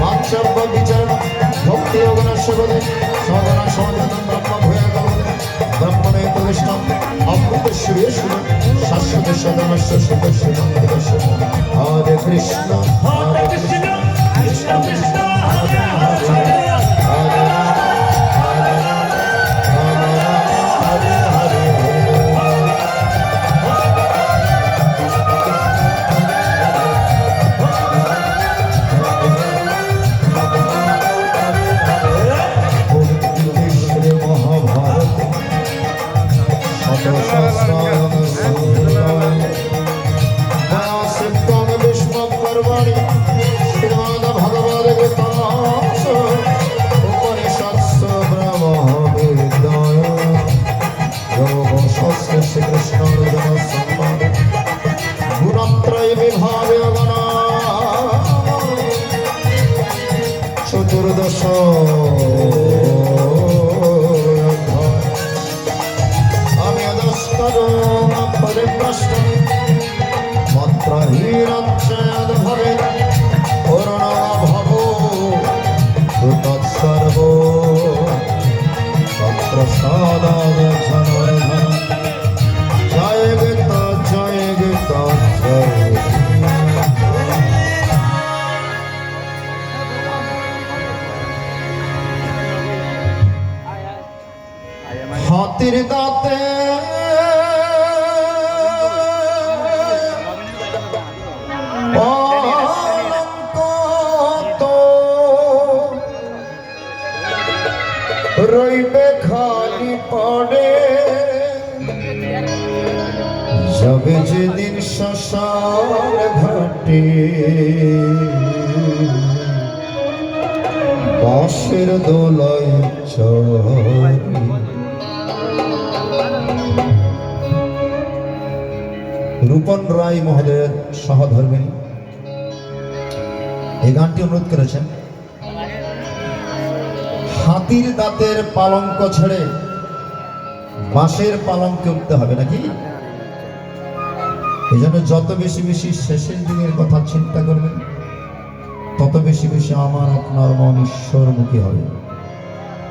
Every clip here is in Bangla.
মাচ্ছব্য বিচারণ ভক্তি অগণস্য বলে সগণ সমাধান ব্রহ্ম ভূয়া কলবলে ব্রহ্মণে প্রবিষ্ট অমৃতেশ্বরীয় শুভ শাশ্বত সদনস্য সুদস্য মন্দিরস্য হরে কৃষ্ণ হরে কৃষ্ণ কৃষ্ণ কৃষ্ণ হরে হরে হরে রাম হরে রাম রাম রাম হরে হরে চতুর্দশ আমি অদস্কর পরিপ্রষ্ট মাত্রাহীরাচ্ছেদ ভবে করুণা ভব তৎসর্ব তৎপ্রসাদাদ জনার্দন জয় গীতা জয় গীতা জয় হাতির দাঁতে অলঙ্ক তো রইবে খালি পড়ে যাবে যেদিন শ্মশান ঘাটে বাঁশের দোলায় চড়ে রূপন রায় মহোদয়ের সহধর্মিনী এই গানটি অনুরোধ করেছেন। হাতির দাঁতের পালঙ্ক ছেড়ে বাঁশের পালঙ্কে উঠতে হবে নাকি? এই জন্য যত বেশি বেশি শেষের দিনের কথা চিন্তা করবেন তত বেশি বেশি আমার আপনার মন ঈশ্বরমুখী হবে,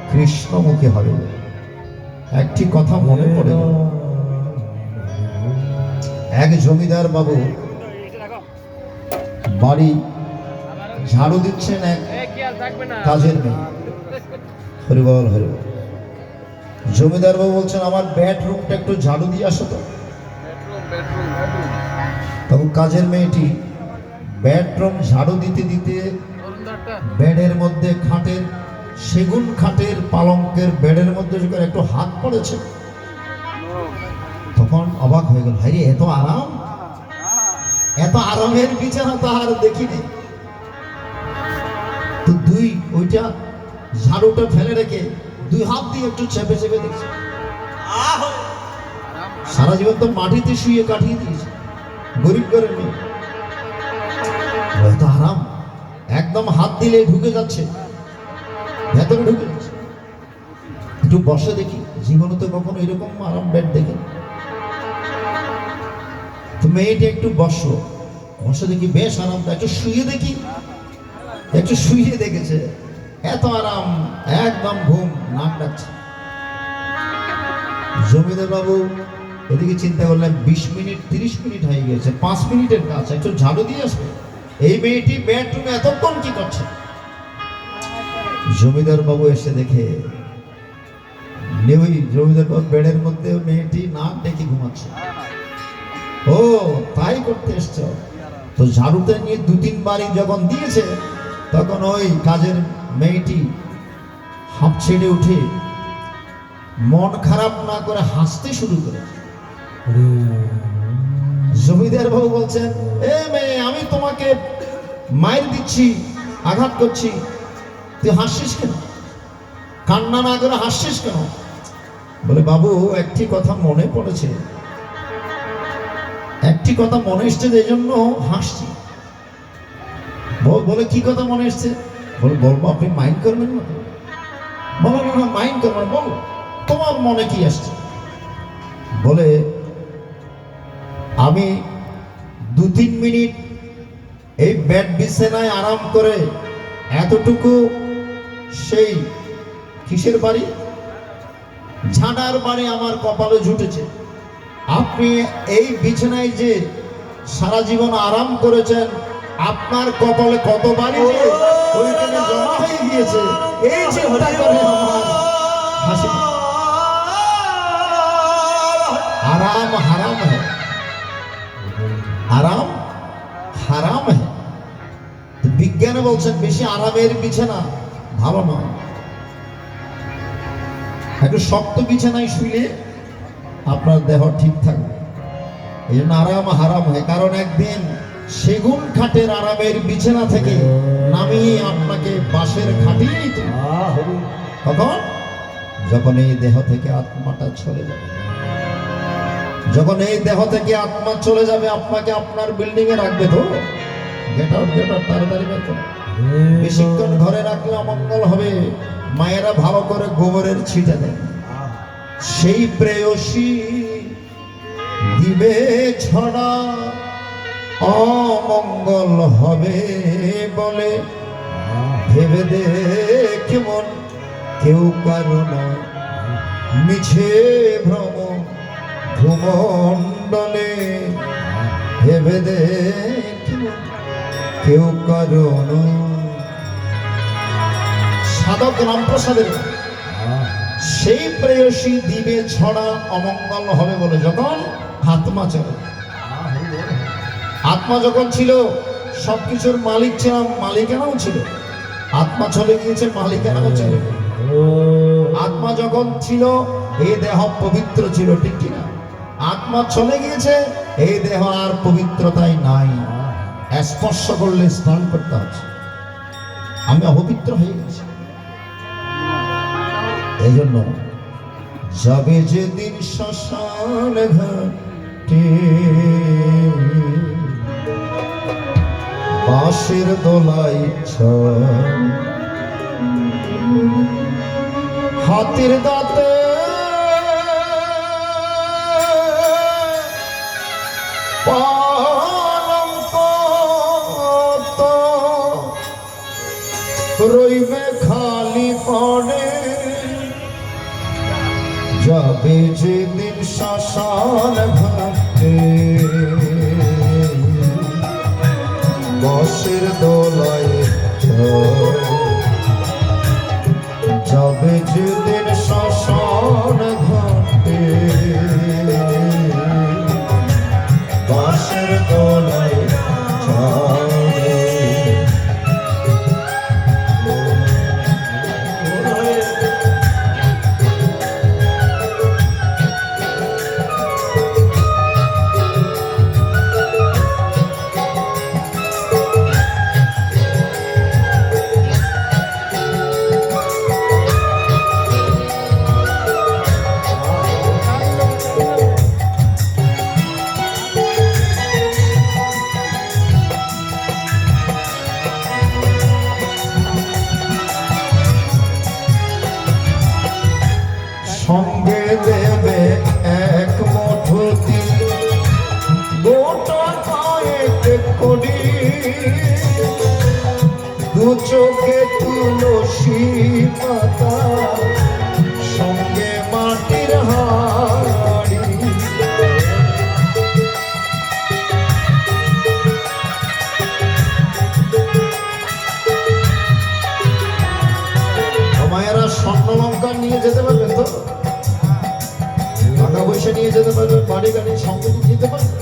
কৃষ্ণমুখী হবে। একটি কথা মনে পড়ে, এক জমিদার বাবু বাড়ি ঝাড়ু দিচ্ছেন এক কাজের মেয়ে। হরিবল হরিবল। জমিদার বাবু বলছেন আমার বেডরুমটা একটু ঝাড়ু দিয়ে আসো তো। তখন কাজের মেয়েটি বেডরুম ঝাড়ু দিতে দিতে বেডের মধ্যে খাটের সেগুন খাটের পালঙ্কের বেডের মধ্যে যখন একটু হাত পড়েছে তখন অবাক হয়ে গেল, হাইরে এত আরাম, এত আরামের বিছানা তো আর দেখিনি। তো ওইটা ঝাড়ুটা ফেলে রেখে দুই হাত দিয়ে একটু চেপে চেপে দেখছে। সারা জীবন তো মাটিতে শুয়ে কাটিয়ে দিয়েছে, গরিব করে মেয়ে, এত আরাম, একদম হাত দিলে ঢুকে যাচ্ছে, ভেতরে ঢুকে যাচ্ছে। একটু বসে দেখি, জীবনে তো কখনো এরকম আরাম বেড দেখে। তো মেয়েটা একটু বসে দেখি বেশ আরামটা, একটু শুয়ে দেখি, একটু শুয়ে দেখেছে, এত আরাম, একদম ঘুম, নাক ডাকছে। জমিদার বাবু এদিকে চিন্তা করলেন 20 মিনিট 30 মিনিট হয়ে গেছে, 5 মিনিটের কাজ, একটু ঝাড়ু দিয়ে আসবে। এই মেয়েটি বেডরুমে এতক্ষণ কি করছে? জমিদার বাবু এসে দেখে জমিদার বাবু বেডের মধ্যে মেয়েটি নাক ডেকে ঘুমাচ্ছে। ও তাই করতে এসছ? তো ঝাড়ুটা নিয়ে 2-3 বারই যখন দিয়েছে তখন ওই কাজের মেয়েটি হাঁপ ছেড়ে উঠে মন খারাপ না করে হাসতে শুরু করে। জমিদার বাবু বলছেন, এ মেয়ে, আমি তোমাকে মায়ের দিচ্ছি, আঘাত করছি, তুই হাসছিস কেন? কান্না না করে হাসছিস কেন? বলে বাবু একটি কথা মনে পড়েছে, একটি কথা মনে এসছে, এই জন্য হাসছি। বলে কি কথা মনে এসছে? বলে বলবো, আপনি মাইন্ড করবেন না? বলো না মাইন্ড করবেন, বল তোমার মনে কি আসছে? বলে আমি 2-3 মিনিট এই বেড বিছানায় আরাম করে এতটুকু সেই কিসের বাড়ি, ঝাঁটার বাড়ি আমার কপালে জুটেছে। আপনি এই বিছানায় যে সারা জীবন আরাম করেছেন, আপনার কপালে কত বাড়ি যে ওইখানে জমা হয়ে গিয়েছে, এই চিন্তা করে আমার হাসি। আরাম হারাম হ্যাঁ, আরাম হারাম হ্যাঁ। বিজ্ঞানে বলছেন বেশি আরামের বিছানা ভালো নয়। একটু শক্ত বিছানায় শুইলে আপনার দেহ ঠিক থাকবে। এই জন্য আরাম হারাম হয়। কারণ একদিন সেগুন খাটের আরামের বিছানা থেকে নামিয়ে আপনাকে বাঁশের খাটেই নিত। তখন যখন এই দেহ থেকে আত্মাটা চলে যাবে, যখন এই দেহ থেকে আত্মা চলে যাবে, আপনাকে আপনার বিল্ডিং এ রাখবে তো, গেট আউট তাড়াতাড়ি বের করো। বেশিক্ষণ ঘরে রাখলে অমঙ্গল হবে। মায়েরা ভালো করে গোবরের ছিটা দেন। সেই প্রেয়সী দিবে ছড়া অমঙ্গল হবে বলে ভেবে দেখ মন, কেউ কারণ মিছে ভ্রম ভূমণ্ডলে, ভেবে দেখ মন কেউ কারণ। সাধক রামপ্রসাদের সেই প্রেয়সী দিবে ছড়া অমঙ্গল হবে বলে যখন আত্মা চলে। আত্মা যখন ছিল সবকিছুর মালিক ছিলাম, মালিকানাও ছিল। আত্মা চলে গিয়েছে, মালিকানাও চলে গেল। আত্মা যখন ছিল এই দেহ পবিত্র ছিল, ঠিক কিনা? আত্মা চলে গিয়েছে, এই দেহ আর পবিত্রতাই নাই। স্পর্শ করলে স্নান করতে হচ্ছে, আমি অপবিত্র হয়ে গেছি। এই জন্য যাবে যেদিন শ্মশান ঘাটে, বাঁশের দোলাই হাতির দাঁতে রইবে খালি পড়ে, যাবে যেদিন শ্মশান ঘাটে, বাঁশের দোলায় যাবে যেদিন শ্মশান ঘাটে, বাঁশের দোলায় সঙ্গে দেবে এক মুঠোতি গোটা কয়েক কোটি, দু চোখে তুলসী পাতা, সঙ্গে মাটির হাড়ি। মায়েরা স্বর্ণ লঙ্কার নিয়ে যেতে পারবেন তো? টাকা পয়সা নিয়ে যেতে পারবেন? বাড়ি গাড়ি সঙ্গে যেতে পারবেন?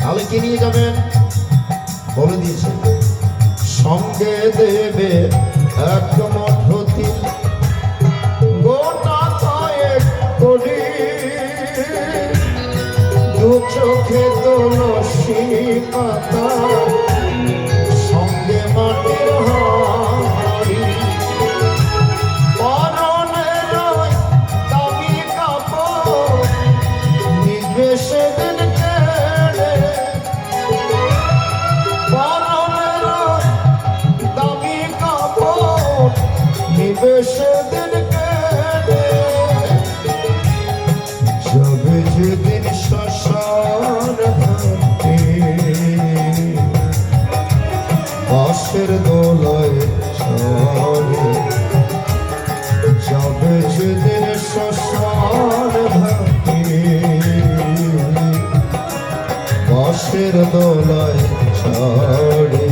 তাহলে কি নিয়ে যাবেন? বলে দিয়েছে সঙ্গে দেবে এক মুঠোতি গোটা কয়েক কোটি, দু চোখে তুলসী পাতা, যাবে সেদিন কেটে, যাবে যেদিন শ্মশান ঘাটে, বাঁশের দোলায় চড়ে, যাবে যেদিন শ্মশান ঘাটে, বাঁশের দোলায় চড়ে।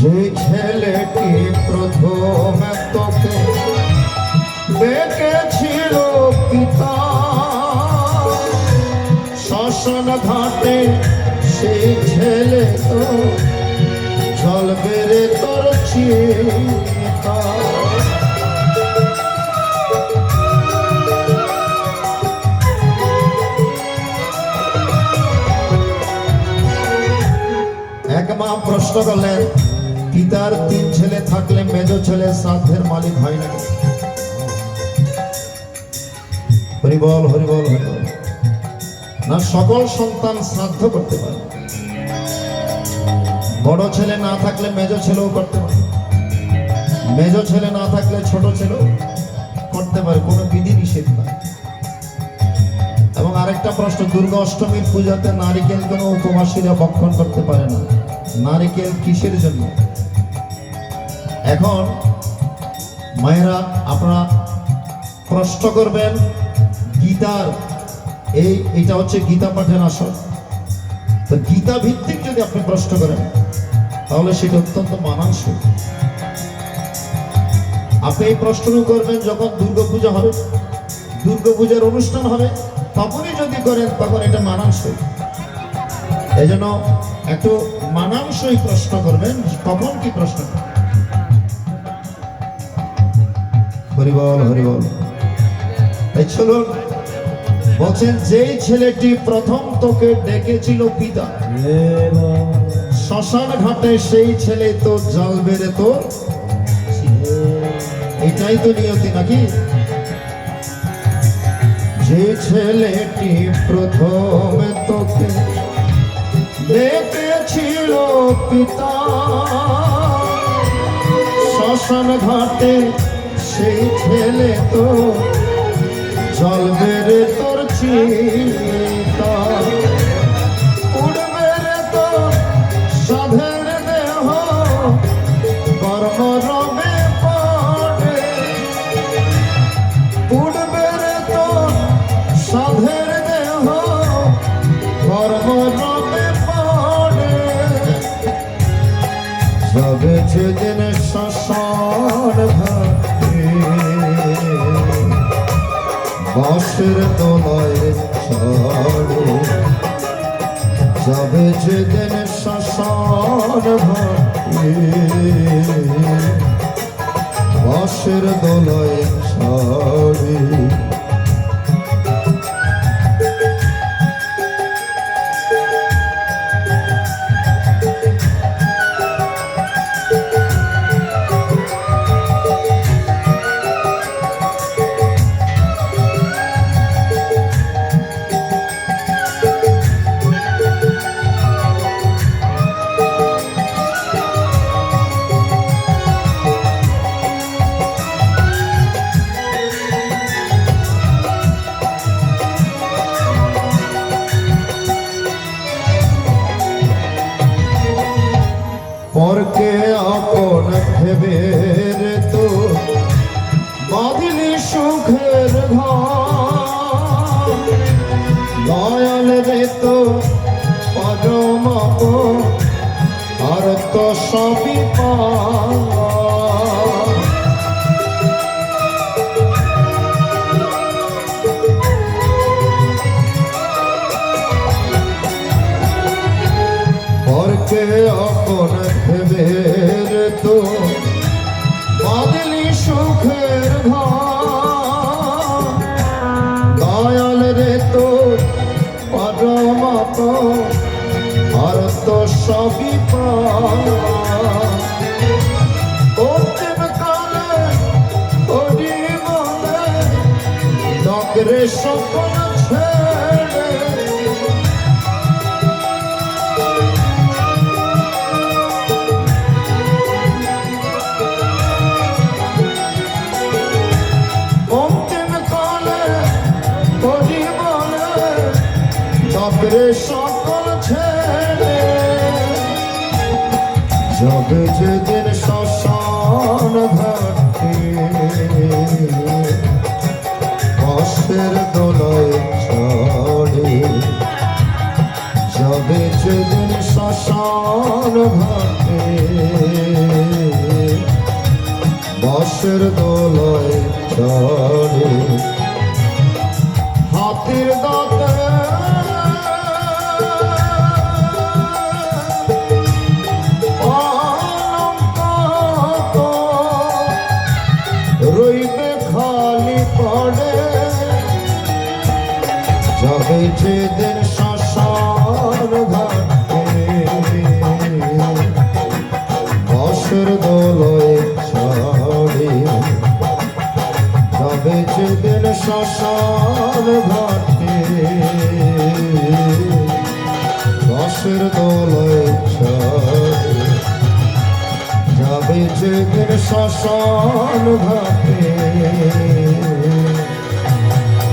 যে ছেলেটি প্রথম তোকে ডেকেছিল পিতা, শ্মশান ঘাটে সেই ছেলে তো জ্বলবে রে তোর চিতা। এক মা প্রশ্ন করলেন, পিতার 3 ছেলে থাকলে মেজ ছেলে শ্রাদ্ধের মালিক হয় না? হরিবল হরিবল হরিবল। না, সকল সন্তান শ্রাদ্ধ করতে পারে। বড় ছেলে না থাকলে মেজ ছেলেও করতে পারে, মেজ ছেলে না থাকলে ছোট ছেলেও করতে পারে, কোনো বিধি নিষেধ নাই। এবং আরেকটা প্রশ্ন, দুর্গা অষ্টমীর পূজাতে নারিকেল কোনো উপবাসীরা ভক্ষণ করতে পারে না। নারিকেল কিসের জন্য? এখন মায়েরা আপনারা প্রশ্ন করবেন, গীতার এইটা হচ্ছে গীতা পাঠের আসর, তো গীতা ভিত্তিক যদি আপনি প্রশ্ন করেন তাহলে সেটা অত্যন্ত মানানসই। আপনি এই প্রশ্ন করবেন যখন দুর্গাপূজা হবে, দুর্গাপূজার অনুষ্ঠান হবে, তখনই যদি করেন তখন এটা মানানসই। এই জন্য একটু মানানসই প্রশ্ন করবেন, কখন কি প্রশ্ন করবেন। হরিবল হরিবল। এই চলুন, বলছেন যেই ছেলেটি প্রথম তোকে ডেকেছিল পিতা, শ্মশান ঘাটে সেই ছেলে তো জল বেড়ে তোর, এটাই তো নিয়তি নাকি? যে ছেলেটি প্রথম তোকে ডেকেছিল পিতা, শ্মশান ঘাটে সেই ছেলে তো জ্বলবে রে তোর চিতা। উড়বে রে তোর সাধের দেহ, কর্ম রবে পড়ে। উড়বে রে তোর সাধের দেহ, কর্ম রবে পড়ে। যাবে যেদিন শ্মশান ঘাটে, বাঁশের দোলায় চড়ে। যাবে যেদিন শ্মশান ঘাটে, বাঁশের দোলায় চড়ে। পরকে আপন ভেবে রে তো বাঁধলি সুখের ঘর, দয়াল রে তো পরম আর তো সবই আপন ভেবে রে তো বাদলি সুখের ঘর দয়াল রে তো পরমাত আর তো সবই অন্তিম কালে হরি বলে নগরে সকল ছেড়ে অন্তিম কালে হরি বলে নগরে সকল ছেড়ে যাবে যেদিন শ্মশান ঘাটে বাঁশের দোলায় চড়ে যাবে যেদিন শ্মশান ঘাটে বাঁশের দোলায় চড়ে হাতির দাঁতে রইবে খালি পড়ে যাবে যেদিন শ্মশান ঘাটে বাঁশের দোলায় চড়ে যাবে যেদিন শ্মশান ঘাটে বাঁশের দোলায় চড়ে যাবে যেদিন শ্মশান ঘাটে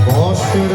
বাঁশের